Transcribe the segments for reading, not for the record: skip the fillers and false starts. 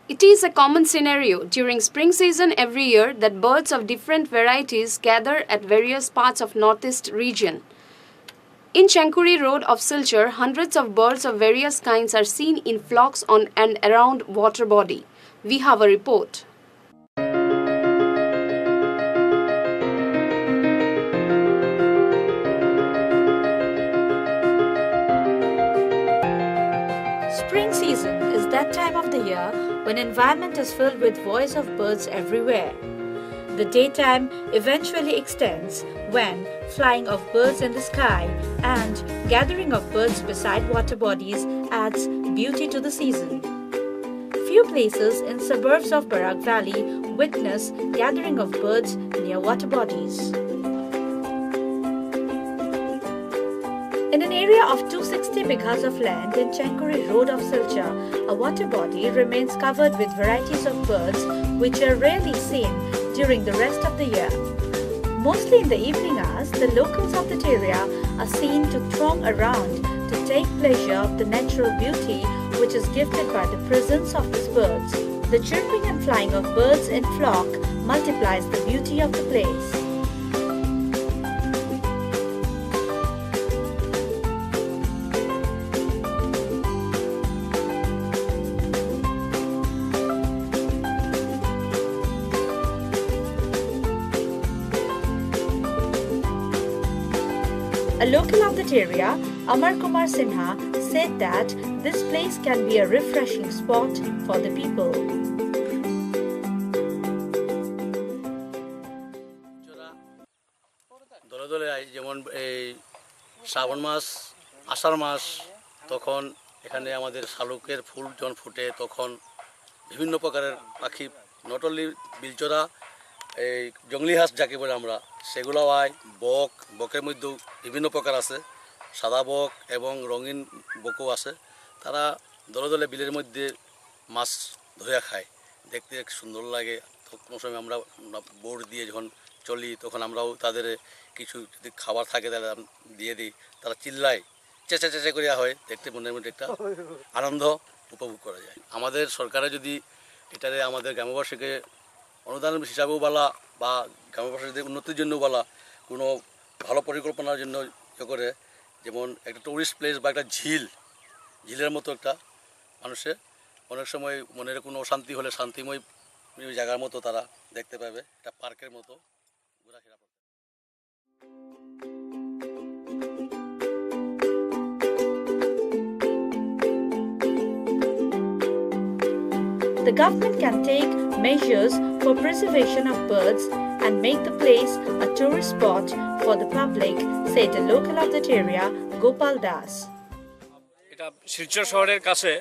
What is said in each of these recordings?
It is a common scenario during spring season every year that birds of different varieties gather at various parts of northeast region. In Chengkuri road of Silchar, hundreds of birds of various kinds are seen in flocks on and around water body. We have a report. Spring season is that time of the year when environment is filled with voice of birds everywhere. The daytime eventually extends when flying of birds in the sky and gathering of birds beside water bodies adds beauty to the season. Few places in suburbs of Barak Valley witness gathering of birds near water bodies. In an area of 260 bighas of land in Chengkuri road of Silchar, a water body remains covered with varieties of birds which are rarely seen during the rest of the year. Mostly in the evening hours, the locals of that area are seen to throng around to take pleasure of the natural beauty which is gifted by the presence of these birds. The chirping and flying of birds in flock multiplies the beauty of the place. A local of that area, Amar Kumar Sinha, said that this place can be a refreshing spot for the people. দলে দলে যেমন এই শ্রাবণ মাস আষাঢ় মাস তখন এখানে আমাদের শালুকের ফুল যখন ফুটে তখন বিভিন্ন প্রকারের পাখি নট অনলি বিলচরা এই জংলি হাঁস যাকে বলে আমরা সেগুলোও আয় বকের মধ্যেও বিভিন্ন প্রকার আছে সাদা বক এবং রঙিন বকও আছে তারা দলে দলে বিলের মধ্যে মাছ ধরে খায় দেখতে সুন্দর লাগে কোনো সময় আমরা বোর্ড দিয়ে যখন চলি তখন আমরাও তাদের কিছু যদি খাবার থাকে তাহলে দিয়ে দিই তারা চিল্লায় চেঁচে চেঁচে করিয়া হয় দেখতে মনের মধ্যে একটা আনন্দ উপভোগ করা যায় আমাদের সরকারে যদি এটারে আমাদের গ্রামবাসীকে অনুদান হিসাবেও বলা বা গ্রামবাসীদের উন্নতির জন্য বলা কোনো ভালো পরিকল্পনার জন্য ইয়ে করে যেমন একটা টুরিস্ট প্লেস বা একটা ঝিলের মতো একটা মানুষের অনেক সময় মনের কোনো অশান্তি হলে শান্তিময় জায়গার মতো তারা দেখতে পাবে একটা পার্কের মতো ঘোরাফেরা করতে The government can take measures for preservation of birds and make the place a tourist spot for the public, said a local of that area, Gopal Das. এটা শিলচর শহরের কাছে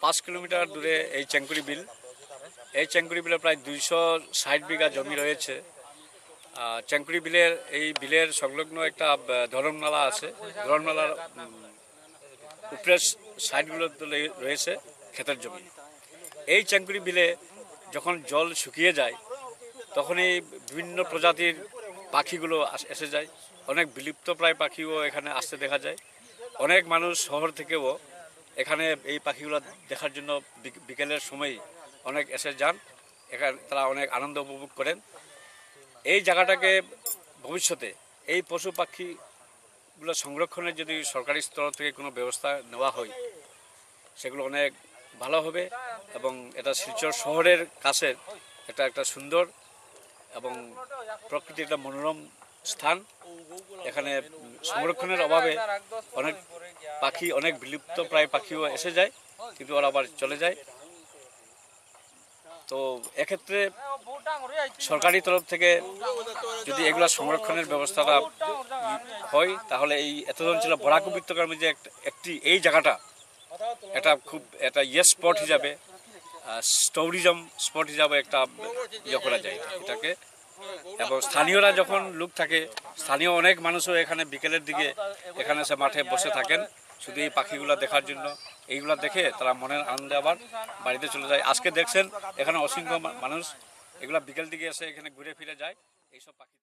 5 কিলোমিটার দূরে এই চেংকুরি বিল এই চেংকুরি বিলে প্রায় 260 বিঘা জমি রয়েছে চেংকুরি বিলের এই বিলের সংলগ্ন একটা ধরমনালা আছে ধরমনালার উপরের সাইডগুলোতে রয়েছে ক্ষেতের জমি এই চেংকুরি বিলে যখন জল শুকিয়ে যায় তখনই বিভিন্ন প্রজাতির পাখিগুলো এসে যায় অনেক বিলুপ্তপ্রায় পাখিও এখানে আসতে দেখা যায় অনেক মানুষ শহর থেকেও এখানে এই পাখিগুলো দেখার জন্য বিকেলের সময় অনেক এসে যান এখানে তারা অনেক আনন্দ উপভোগ করেন এই জায়গাটাকে ভবিষ্যতে এই পশু পাখিগুলো সংরক্ষণের যদি সরকারি স্তর থেকে কোনো ব্যবস্থা নেওয়া হয় সেগুলো অনেক ভালো হবে এবং এটা শিলচর শহরের কাছে এটা একটা সুন্দর এবং প্রকৃতির একটা মনোরম স্থান এখানে সংরক্ষণের অভাবে অনেক পাখি অনেক বিলুপ্ত প্রায় পাখিও এসে যায় কিন্তু ওরা আবার চলে যায় তো এক্ষেত্রে সরকারি তরফ থেকে যদি এগুলা সংরক্ষণের ব্যবস্থাটা হয় তাহলে এই এতজন ছিল বরাক উপত্যকার মধ্যে একটি এই জায়গাটা এটা খুব একটা স্পট হিসাবে ট্যুরিজম স্পট হিসাবে একটা করা যায় এটাকে এবং স্থানীয়রা যখন লোক থাকে স্থানীয় অনেক মানুষও এখানে বিকেলের দিকে এখানে এসে মাঠে বসে থাকেন শুধু এই পাখিগুলো দেখার জন্য এইগুলা দেখে তারা মনের আনন্দে আবার বাড়িতে চলে যায় আজকে দেখছেন এখানে অসংখ্য মানুষ এগুলা বিকেল দিকে এসে এখানে ঘুরে ফিরে যায় এইসব পাখি